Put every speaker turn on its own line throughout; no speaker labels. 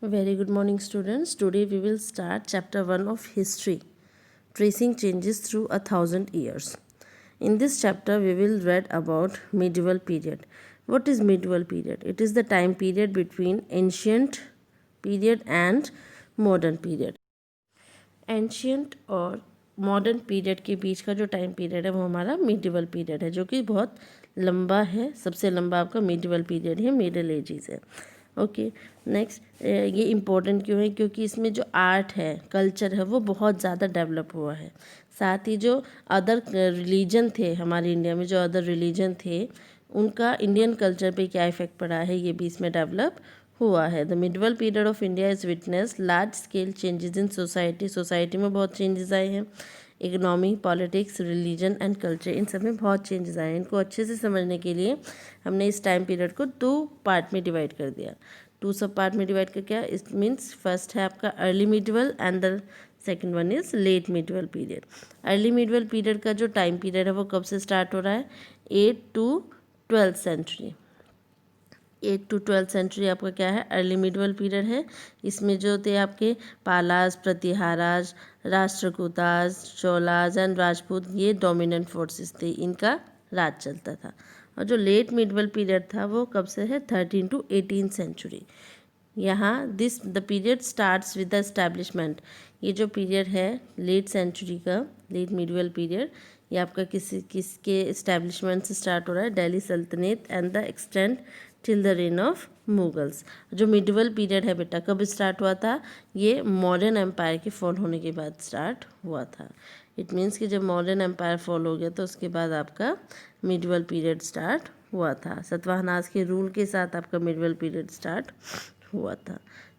Very good morning, students. Today we will start chapter 1 of history, tracing changes through 1,000 years. In this chapter we will read about medieval period. What is medieval period? It is the time period between ancient period and modern period. Ancient और modern period के बीच का जो time period है वो हमारा medieval period है, जो कि बहुत लंबा है। सबसे लंबा आपका मिडिवल पीरियड है, मिडिल एजेस है। ओके, नेक्स्ट ये इम्पोर्टेंट क्यों है? क्योंकि इसमें जो आर्ट है, कल्चर है, वो बहुत ज़्यादा डेवलप हुआ है। साथ ही जो अदर रिलीजन थे हमारे इंडिया में, जो अदर रिलीजन थे, उनका इंडियन कल्चर पे क्या इफ़ेक्ट पड़ा है, ये भी इसमें डेवलप हुआ है। The medieval period of India is witness large scale changes in society में बहुत चेंजेस आए हैं। Economy, politics, religion and culture, इन सब में बहुत चेंजेस आए हैं। इनको अच्छे से समझने के लिए हमने इस टाइम पीरियड को 2 पार्ट में डिवाइड कर दिया। 2 सब पार्ट में डिवाइड कर क्या? इट मीन्स फर्स्ट है आपका early medieval and the second one is late medieval period. Early medieval period का जो टाइम पीरियड है वो कब से स्टार्ट हो रहा है? 8 to 12th century. 8 to 12th century आपका क्या है? अर्ली मिडवल पीरियड है। इसमें जो थे आपके पालाज, प्रतिहाराज, राष्ट्रकूताज, चोलाज एंड राजपूत, ये डोमिनेंट फोर्सेस थे, इनका राज चलता था। और जो लेट मिडवल पीरियड था वो कब से है? 13 to 18th सेंचुरी। यहाँ the period starts with the establishment. ये जो पीरियड है लेट सेंचुरी का, लेट मिडवल पीरियड, ये आपका किसके इस्टेब्लिशमेंट से स्टार्ट हो रहा है? दिल्ली सल्तनत and the extend till the reign of Mughals. जो मिडवल पीरियड है बेटा, कब स्टार्ट हुआ था? ये मॉडर्न एम्पायर के फॉल होने के बाद स्टार्ट हुआ था। इट मीन्स कि जब मॉडर्न एम्पायर फॉल हो गया तो उसके बाद आपका मिडवल पीरियड स्टार्ट हुआ था। सतवाहनास के रूल के साथ आपका मिडवल पीरियड स्टार्ट हुआ था।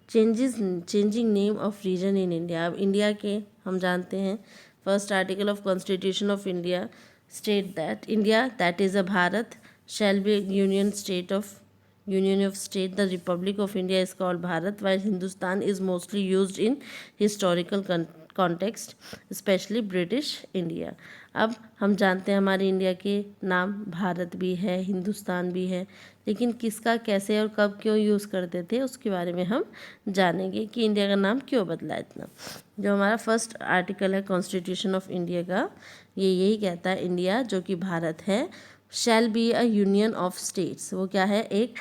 Changing name of region in India. अब इंडिया के हम जानते हैं first article of constitution of India state that India, that is a Bharat, shall be union of state. The Republic of India is called Bharat, while Hindustan is mostly used in historical context, especially British India. अब हम जानते हैं हमारे India के नाम भारत भी है, हिंदुस्तान भी है, लेकिन किसका कैसे और कब क्यों यूज़ करते थे उसके बारे में हम जानेंगे कि इंडिया का नाम क्यों बदला इतना। जो हमारा फर्स्ट आर्टिकल है कॉन्स्टिट्यूशन ऑफ इंडिया का, ये यही कहता है इंडिया जो कि भारत है, shall be a union of states. वो क्या है? एक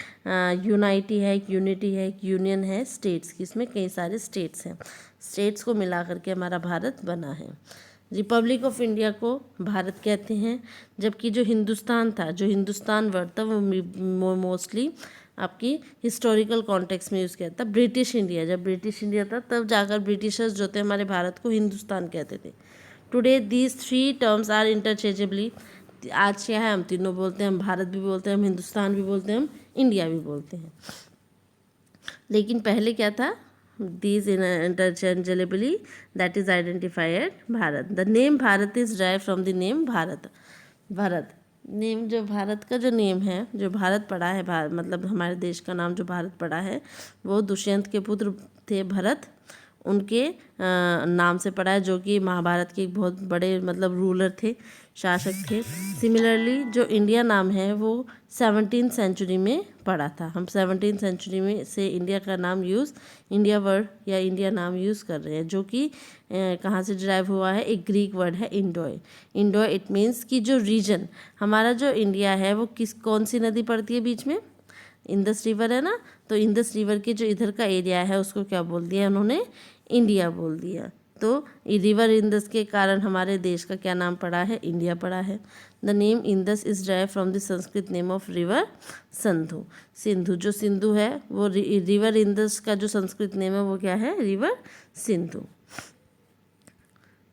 यूनाइटी है, एक यूनिटी है, एक यूनियन है स्टेट्स की। इसमें कई सारे स्टेट्स हैं, स्टेट्स को मिला करके हमारा भारत बना है। रिपब्लिक ऑफ इंडिया को भारत कहते हैं, जबकि जो हिंदुस्तान था, जो हिंदुस्तान वर्ड था, वो मोस्टली आपकी हिस्टोरिकल कॉन्टेक्स्ट में यूज़ किया था। ब्रिटिश इंडिया, जब ब्रिटिश इंडिया था तब जाकर ब्रिटिशर्स जो थे हमारे भारत को हिंदुस्तान कहते थे। Today these 3 terms are interchangeably. आज क्या है? हम तीनों बोलते हैं, हम भारत भी बोलते हैं, हम हिंदुस्तान भी बोलते हैं, हम इंडिया भी बोलते हैं। लेकिन पहले क्या था? These interchangeably, that is identified Bharat. The name Bharat is drive from the name Bharat. Bharat name, जो भारत का जो नेम है, जो भारत पड़ा है, मतलब हमारे देश का नाम जो भारत पड़ा है, वो दुष्यंत के पुत्र थे भरत, उनके नाम से पड़ा है, जो कि महाभारत के एक बहुत बड़े मतलब रूलर थे, शासक थे। सिमिलरली जो इंडिया नाम है वो 17th सेंचुरी में पड़ा था। हम 17th सेंचुरी में से इंडिया का नाम इंडिया वर्ड या इंडिया नाम यूज़ कर रहे हैं, जो कि कहाँ से ड्राइव हुआ है? एक ग्रीक वर्ड है इंडोय। इंडोय इट मीन्स कि जो रीजन हमारा जो इंडिया है वो कौन सी नदी पड़ती है बीच में? इंदस रिवर है ना, तो इंदस रिवर के जो इधर का एरिया है उसको क्या बोल दिया उन्होंने? इंडिया बोल दिया। तो रिवर इंदस के कारण हमारे देश का क्या नाम पड़ा है? इंडिया पड़ा है। The name Indus is drive from the Sanskrit name of river Sindhu. Sindhu, जो सिंधु है वो रिवर इंदस का जो संस्कृत नेम है वो क्या है? River Sindhu.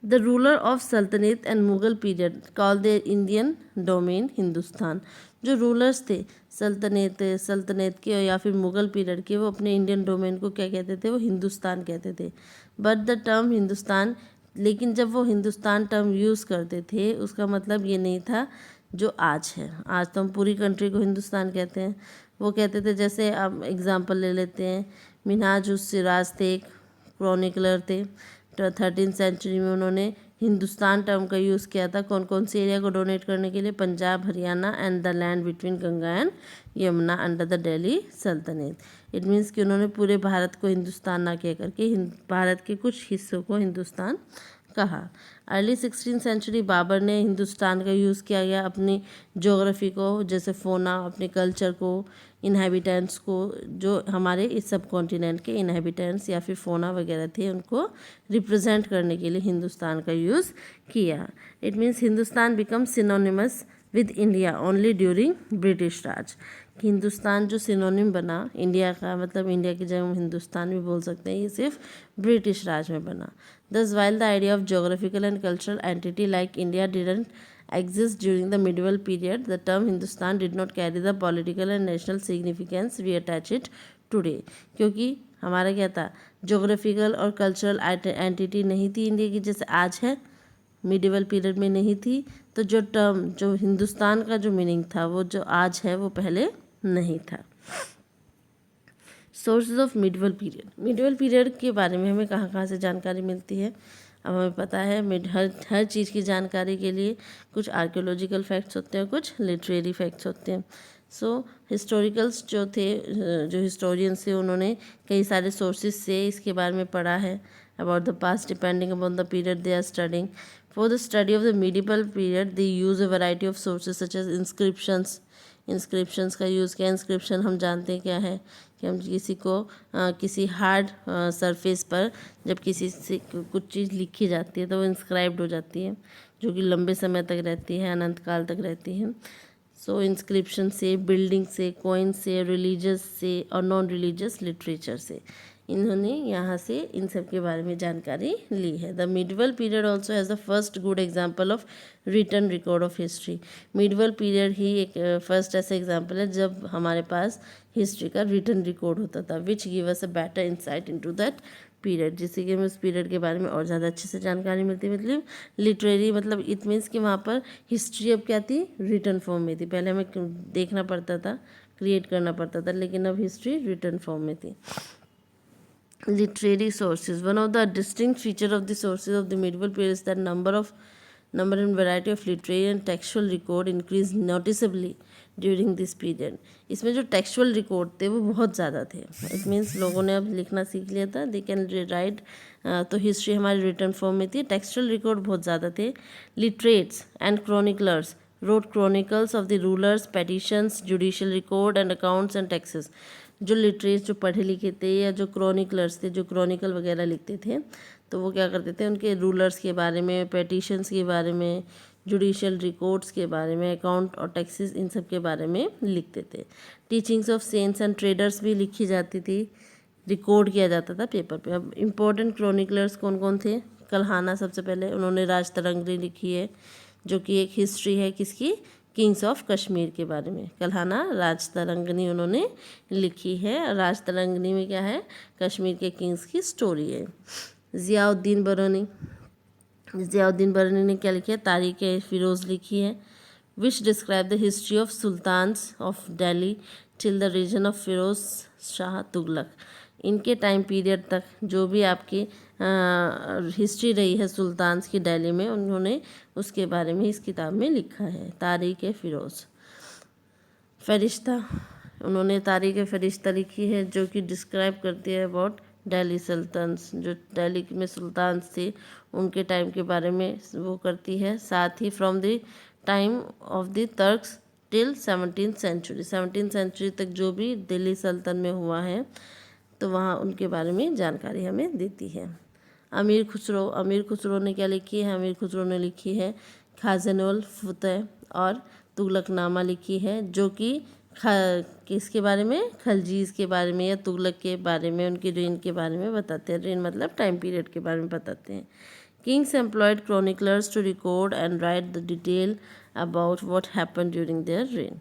The ruler of sultanate and Mughal period call their Indian domain Hindustan. जो रूलर्स थे सल्तनत के या फिर मुगल पीरियड के, वो अपने इंडियन डोमेन को क्या कहते थे? वो हिंदुस्तान कहते थे। बट द टर्म हिंदुस्तान, लेकिन जब वो हिंदुस्तान टर्म यूज़ करते थे उसका मतलब ये नहीं था जो आज है। आज तो हम पूरी कंट्री को हिंदुस्तान कहते हैं। वो कहते थे, जैसे आप एग्जांपल ले लेते हैं, मिन्हाज उस सिराज थे, एक क्रॉनिकलर थे, 13th सेंचुरी में उन्होंने हिंदुस्तान टर्म का यूज़ किया था। कौन कौन से एरिया को डोनेट करने के लिए? Punjab, Haryana and the land between Ganga and Yamuna under the Delhi sultanate. It means कि उन्होंने पूरे भारत को हिंदुस्तान ना कह करके भारत के कुछ हिस्सों को हिंदुस्तान कहा। अर्ली 16th सेंचुरी बाबर ने हिंदुस्तान का यूज़ किया गया अपनी ज्योग्राफी को, जैसे फोना, अपने कल्चर को, इनहेबिटेंट्स को, जो हमारे इस सब कॉन्टिनेंट के इनहेबिटेंट्स या फिर फोना वगैरह थे उनको रिप्रेजेंट करने के लिए हिंदुस्तान का यूज़ किया। It means Hindustan become synonymous with India only during British Raj. कि हिंदुस्तान जो सिनोनिम बना इंडिया का, मतलब इंडिया की जगह हम हिंदुस्तान भी बोल सकते हैं, ये सिर्फ ब्रिटिश राज में बना। Thus, while the idea of geographical and cultural entity like India didn't exist during the medieval period, the term Hindustan did not carry the political and national significance we attach it today. क्योंकि हमारा क्या था, geographical और cultural entity नहीं थी India की जैसे आज है, मिडिवल पीरियड में नहीं थी। तो जो टर्म, जो हिंदुस्तान का जो मीनिंग था वो जो आज है वो पहले नहीं था। Sources of medieval period. Medieval period के बारे में हमें कहाँ कहाँ से जानकारी मिलती है? अब हमें पता है हर चीज़ की जानकारी के लिए कुछ आर्कियोलॉजिकल फैक्ट्स होते हैं, कुछ लिटरेरी फैक्ट्स होते हैं। सो हिस्टोरिकल्स जो थे, जो हिस्टोरियंस थे, उन्होंने कई सारे सोर्सेज से इसके बारे में पढ़ा है about the past depending upon the period they are studying. For the study of the medieval period they use a variety of sources such as inscriptions. Inscriptions का यूज़ किया। इंस्क्रिप्शन हम जानते हैं क्या है, कि हम किसी को किसी हार्ड सरफेस पर जब किसी से कुछ चीज़ लिखी जाती है तो वो इंस्क्राइब्ड हो जाती है, जो कि लंबे समय तक रहती है, अनंत काल तक रहती है। सो इंस्क्रिप्शन से, बिल्डिंग से, कॉइन से, रिलीजियस से और नॉन रिलीजियस लिटरेचर से इन्होंने यहाँ से इन सब के बारे में जानकारी ली है। The medieval period also has the first good example of written record of history. Medieval period ही एक फर्स्ट ऐसा एग्जाम्पल है जब हमारे पास हिस्ट्री का रिटन रिकॉर्ड होता था, which give us a better insight into that period, जिससे कि हमें उस पीरियड के बारे में और ज़्यादा अच्छे से जानकारी मिलती है। मतलब लिटरेरी, मतलब इट मीन्स कि वहाँ पर हिस्ट्री अब क्या थी, रिटन फॉर्म में थी। पहले हमें देखना पड़ता था, क्रिएट करना पड़ता था, लेकिन अब हिस्ट्री रिटन फॉर्म में थी। Literary sources. One of the distinct feature of the sources of the medieval period is that number and variety of literary and textual record increased noticeably during this period. इसमें जो textual record थे वो बहुत ज़्यादा थे। It means लोगों ने अब लिखना सीख लिया था, they can write, तो हिस्ट्री हमारी रिटर्न फॉर्म में थी। टेक्सचुअल रिकॉर्ड बहुत ज़्यादा थे। Literates and chroniclers wrote chronicles of the rulers, petitions, judicial record and accounts and taxes. जो लिटरेट्स, जो पढ़े लिखे थे, या जो क्रॉनिकलर्स थे, जो क्रॉनिकल वगैरह लिखते थे, तो वो क्या करते थे, उनके रूलर्स के बारे में, पेटिशंस के बारे में, जुडिशियल रिकॉर्ड्स के बारे में, अकाउंट और टैक्सेस, इन सब के बारे में लिखते थे। Teachings of cents and traders भी लिखी जाती थी, रिकॉर्ड किया जाता था पेपर पे। अब इम्पोर्टेंट क्रॉनिकलर्स कौन कौन थे? कल्हाना सबसे पहले, उन्होंने राजतरंगिणी लिखी है, जो कि एक हिस्ट्री है किसकी, किंग्स ऑफ कश्मीर के बारे में। कल्हाना राजतरंगिणी उन्होंने लिखी है। राजतरंगिणी में क्या है, कश्मीर के किंग्स की स्टोरी है। ज़ियाउद्दीन बरौनी, ज़ियाउद्दीन बरौनी ने क्या लिखा है, तारीख फ़िरोज़ लिखी है, which describe the history of sultans of Delhi till the region of Firoz Shah Tughlaq. इनके टाइम पीरियड तक जो भी आपकी हिस्ट्री रही है सुल्तान्स की दिल्ली में, उन्होंने उसके बारे में इस किताब में लिखा है। तारीख़ फ़िरोज़। फरिश्ता, उन्होंने तारीख़ फ़रिश्ता लिखी है, जो कि डिस्क्राइब करती है अबाउट दिल्ली सल्तनस, जो दिल्ली में सुल्तान्स थे उनके टाइम के बारे में वो करती है। साथ ही from the time of the Turks till 17th century, 17th century तक जो भी दिल्ली सल्तन में हुआ है, तो वहाँ उनके बारे में जानकारी हमें देती है। अमीर खुसरो, अमीर खुसरो ने क्या लिखी है, अमीर खुसरो ने लिखी है खाज़नुल फतह और तुगलकनामा लिखी है, जो कि किसके बारे में, खलजीज के बारे में या तुगलक के बारे में, उनकी रेन के बारे में बताते हैं। रेन मतलब टाइम पीरियड के बारे में बताते हैं। Kings employed chroniclers to record and write the detail about what happen during their reign.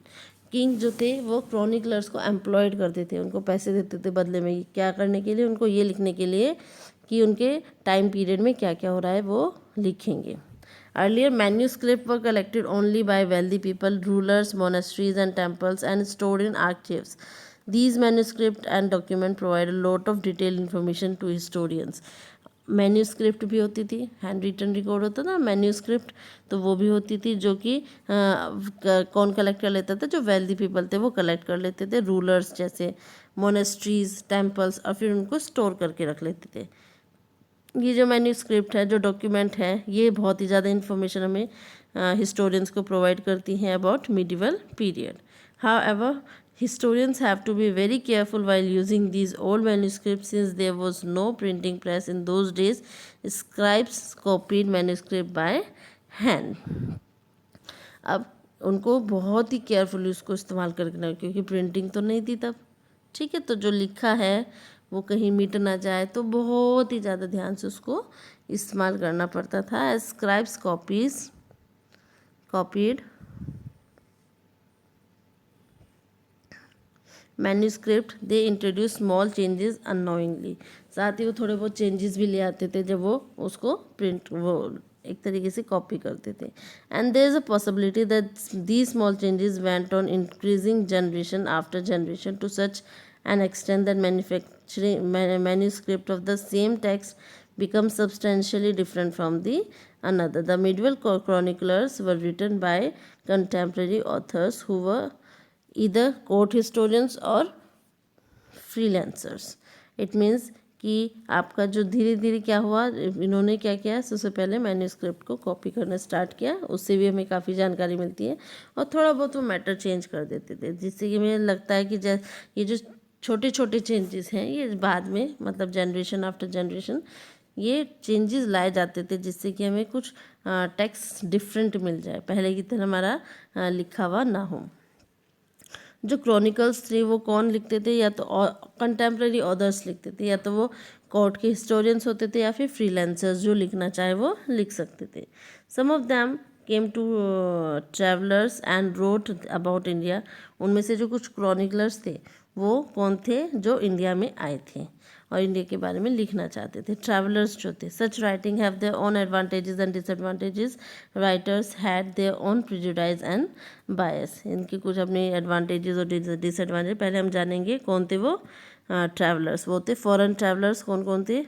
King जो थे वो क्रॉनिकलर्स को एम्प्लॉयड करते थे, उनको पैसे देते थे बदले में, क्या करने के लिए, उनको ये लिखने के लिए कि उनके टाइम पीरियड में क्या क्या हो रहा है वो लिखेंगे। Earlier manuscripts were collected only by wealthy people, rulers, monasteries and temples, and stored in archives. These manuscripts and documents provide a lot of detailed information to historians. Manuscript भी होती थी, हैंड रिटन रिकॉर्ड होता था, manuscript तो वो भी होती थी, जो कि कौन कलेक्ट कर लेता था, जो वेल्दी पीपल थे वो कलेक्ट कर लेते थे, रूलर्स जैसे मोनेस्ट्रीज, टेम्पल्स, और फिर उनको स्टोर करके रख लेते थे। ये जो मैन्यूस्क्रिप्ट है, जो डॉक्यूमेंट है, ये बहुत ही ज़्यादा इन्फॉर्मेशन हमें हिस्टोरियंस को प्रोवाइड करती हैं about medieval period. However, historians have to be very careful while using these old manuscripts since there was no printing press in those days. Scribes copied manuscript by hand. अब उनको बहुत ही carefully उसको इस्तेमाल करना, क्योंकि printing तो नहीं थी तब, ठीक है। तो जो लिखा है वो कहीं मिट ना जाए, तो बहुत ही ज़्यादा ध्यान से उसको इस्तेमाल करना पड़ता था। Scribes copied manuscript, they introduce small changes unknowingly, साथ ही वो थोड़े बहुत चेंजेस भी ले आते थे जब वो उसको वो एक तरीके से कॉपी करते थे। And there is a possibility that these small changes went on increasing generation after generation to such an extent that manuscript of the same text become substantially different from the another. The medieval chroniclers were written by contemporary authors who were either court historians or freelancers. It means कि आपका जो धीरे धीरे क्या हुआ, इन्होंने क्या किया, सबसे पहले मैन्यूस्क्रिप्ट को कॉपी करना स्टार्ट किया, उससे भी हमें काफ़ी जानकारी मिलती है, और थोड़ा बहुत वो मैटर चेंज कर देते थे, जिससे कि मुझे लगता है कि ये जो छोटे छोटे चेंजेस हैं, ये बाद में मतलब जनरेशन आफ्टर जनरेशन ये चेंजेस लाए जाते थे, जिससे कि हमें कुछ टेक्स्ट डिफरेंट मिल जाए, पहले की तरह हमारा लिखा हुआ ना हो। जो क्रॉनिकल्स थे वो कौन लिखते थे, या तो कंटेम्प्रेरी ऑथर्स लिखते थे, या तो वो कोर्ट के हिस्टोरियंस होते थे, या फिर फ्रीलांसर्स जो लिखना चाहे वो लिख सकते थे। Some of them came to travellers and wrote about India, उनमें से जो कुछ क्रॉनिकलर्स थे वो कौन थे, जो इंडिया में आए थे और इंडिया के बारे में लिखना चाहते थे, ट्रैवलर्स जो थे। Such writing have their own advantages and disadvantages, writers had their own prejudice and bias, इनके कुछ अपने एडवांटेजेस और डिसएडवांटेज। पहले हम जानेंगे कौन थे वो ट्रैवलर्स। वो थे फॉरेन ट्रैवलर्स, कौन कौन थे,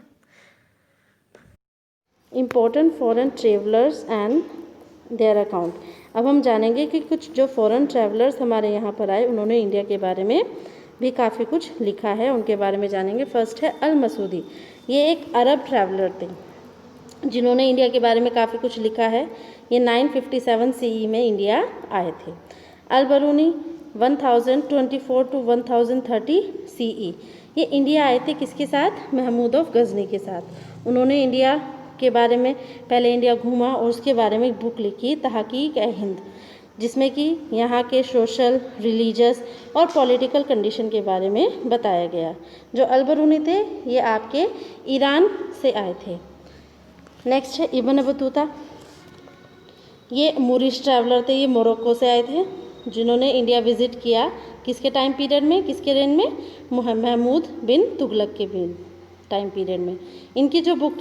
important foreign travellers and their account. अब हम जानेंगे कि कुछ जो फॉरेन ट्रैवलर्स हमारे यहाँ पर आए, उन्होंने इंडिया के बारे में भी काफ़ी कुछ लिखा है, उनके बारे में जानेंगे। फर्स्ट है अल मसूदी, ये एक अरब ट्रैवलर थे जिन्होंने इंडिया के बारे में काफ़ी कुछ लिखा है। ये 957 CE में इंडिया आए थे। अल बरूनी 1024 टू 1030 CE, ये इंडिया आए थे किसके साथ, महमूद ऑफ गजनी के साथ। उन्होंने इंडिया के बारे में पहले इंडिया घूमा और उसके बारे में एक बुक लिखी, तहकीक ए हिंद, जिसमें कि यहाँ के सोशल, रिलीजियस और पॉलिटिकल कंडीशन के बारे में बताया गया। जो अल बरूनी थे ये आपके ईरान से आए थे। नेक्स्ट है इब्न बतूता, ये मूरिश ट्रैवलर थे, ये मोरक्को से आए थे, जिन्होंने इंडिया विजिट किया किसके टाइम पीरियड में, किसके रेन में, महमूद बिन तुगलक के भी टाइम पीरियड में। इनकी जो बुक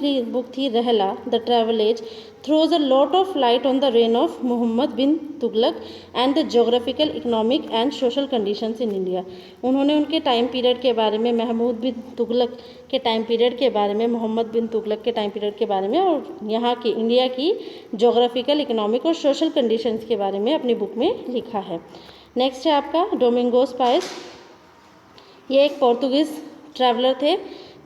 थी Rihla the travel as, throws a lot of light on the reign of Mohammad bin Tughlaq and the geographical, economic and social conditions in India. उन्होंने उनके टाइम पीरियड के बारे में, महमूद बिन तुगलक के टाइम पीरियड के बारे में, मोहम्मद बिन तुगलक के टाइम पीरियड के बारे में, और यहाँ की इंडिया की जोग्राफिकल, इकोनॉमिक और सोशल कंडीशंस के बारे में अपनी बुक में लिखा है। नेक्स्ट है आपका डोमिंगोस पायस, ये एक पोर्तुगीज़ ट्रैवलर थे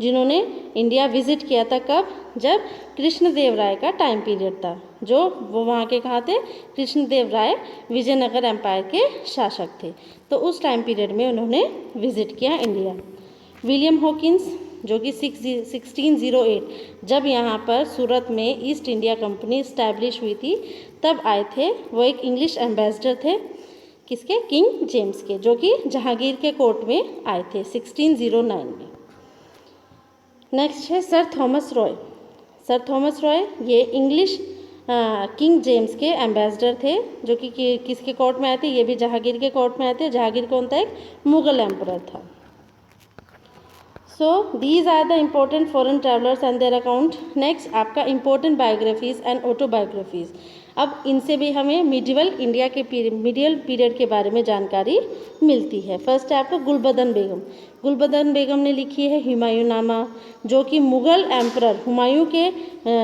जिन्होंने इंडिया विजिट किया था, कब, जब कृष्णदेव राय का टाइम पीरियड था, जो वो वहाँ के कहाँ थे, कृष्णदेव राय विजयनगर एम्पायर के शासक थे, तो उस टाइम पीरियड में उन्होंने विजिट किया इंडिया। विलियम हॉकिंस जो कि 1608 जब यहाँ पर सूरत में ईस्ट इंडिया कंपनी इस्टेब्लिश हुई थी तब आए थे, वो एक इंग्लिश एम्बेसडर थे, किसके, किंग जेम्स के, जो कि जहांगीर के कोर्ट में आए थे 1609 में। नेक्स्ट है sir Thomas Roy, sir Thomas Roy ये इंग्लिश किंग जेम्स के एम्बेसडर थे, जो कि किसके कोर्ट में आए थे, ये भी जहांगीर के कोर्ट में आए थे। जहांगीर कौन था, एक मुगल एम्परर था। So these are the important foreign travellers and their account. Next आपका इम्पोर्टेंट बायोग्राफीज एंड ऑटोबायोग्राफीज। अब इनसे भी हमें मिडिवल इंडिया के मिडिवल पीरियड के बारे में जानकारी मिलती है। फर्स्ट है आपको गुलबदन बेगम। गुलबदन बेगम ने लिखी है हुमायूंनामा, जो कि मुग़ल एम्परर हुमायूं के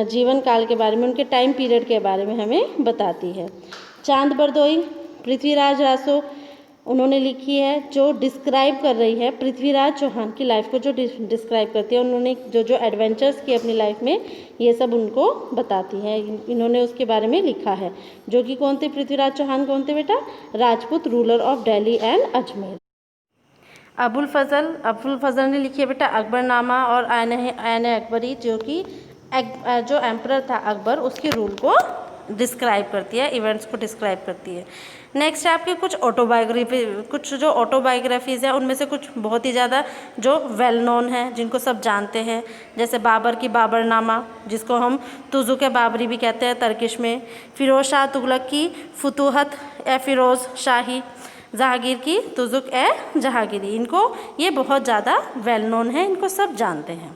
जीवन काल के बारे में, उनके टाइम पीरियड के बारे में हमें बताती है। चांद बरदोई पृथ्वीराज रासो उन्होंने लिखी है, जो डिस्क्राइब कर रही है पृथ्वीराज चौहान की लाइफ को, जो डिस्क्राइब करती है। उन्होंने जो जो एडवेंचर्स किए अपनी लाइफ में, ये सब उनको बताती है, इन्होंने उसके बारे में लिखा है। जो कि कौन थे? पृथ्वीराज चौहान कौन थे बेटा? Rajput ruler of Delhi and Ajmer. Abul Fazal ने लिखी है बेटा अकबरनामा और आयन अकबरी, जो कि जो एम्परर था अकबर, उसके रूल को डिस्क्राइब करती है, इवेंट्स को डिस्क्राइब करती है। नेक्स्ट है आपकी कुछ जो ऑटोबायोग्राफीज़ है, उनमें से कुछ बहुत ही ज़्यादा जो वेल नोन है, जिनको सब जानते हैं, जैसे बाबर की बाबरनामा, जिसको हम तुज़ुक बाबरी भी कहते हैं तर्किश में, फ़िरोज़ शाह तुगलक की फुतूहत ए फ़िरोज़ शाही, जहांगीर की तुज़ुक ए जहांगीरी, इनको ये बहुत ज़्यादा वेल नोन है, इनको सब जानते हैं।